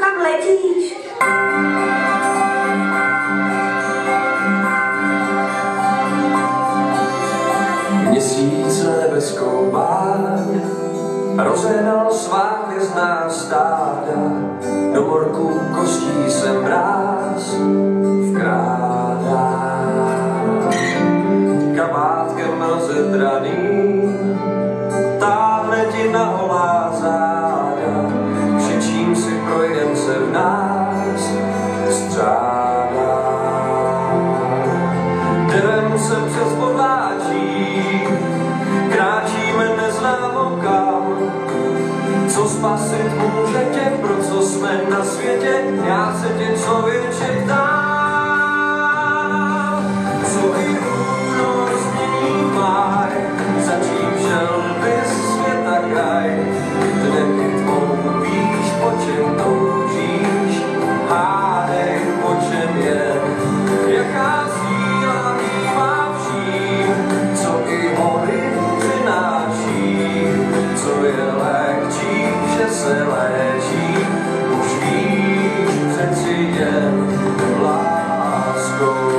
kam letíš? Měsíc nebeskou báň rozehnal svá hvězdná stáda, do morku kostí se mráz vkrádá. Kabátkem rozedraným táhne ti na holá záda, všečím si projdem se v nás střádá. Jdem se přes podláčí, kráčíme neznámo kam, co spasit může tě, pro co jsme na světě, já se tě člověče ptám. Co i únor změní máj, za čím šel bys světa kraj, dne tvou víš, po čem toužíš, hádej, po čem je, jaká síla bývá vším, co i hory přináší, co je léčí, že se léčí, už víš přeci jen láskou.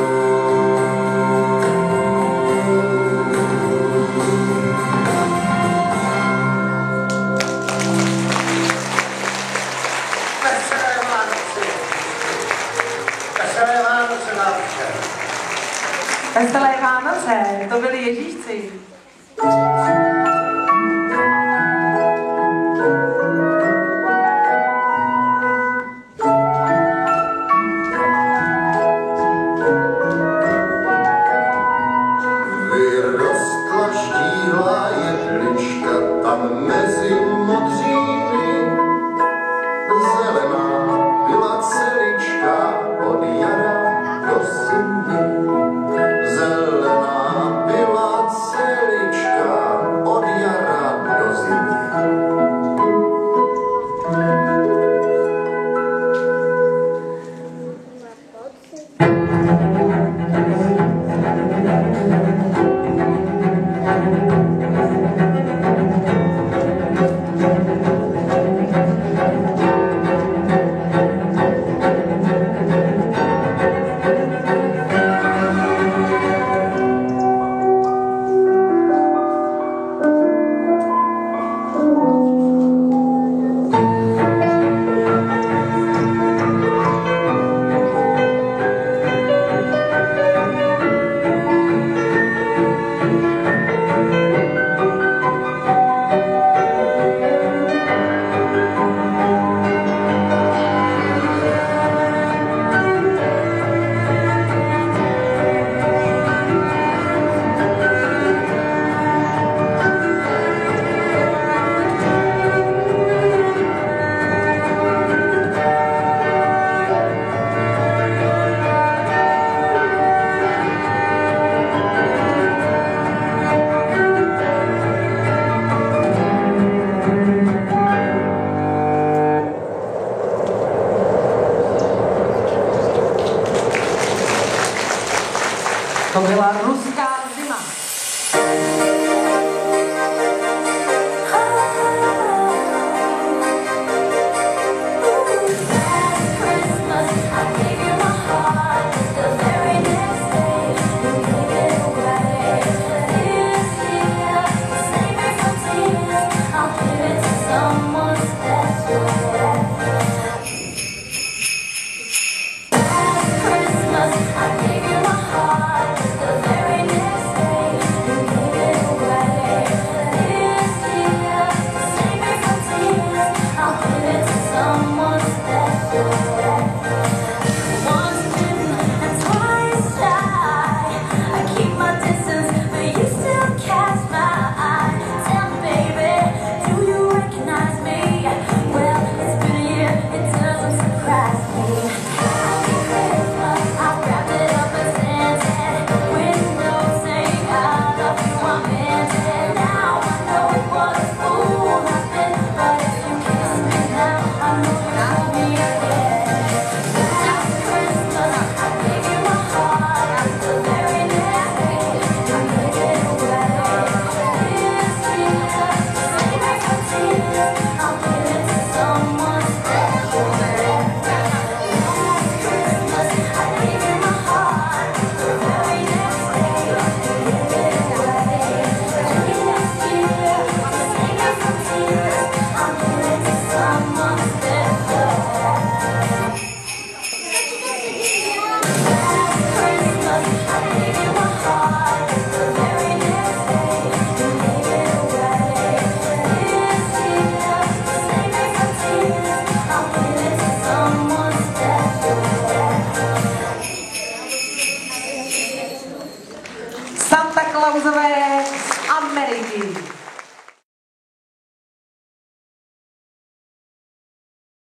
Veselé Vánoce, to byli Ježíšci. Vyrostla štíhlá jedlička tam mezi modříny, zelená byla celička od jara do zimy. Zelená byla celička od jara do zimy.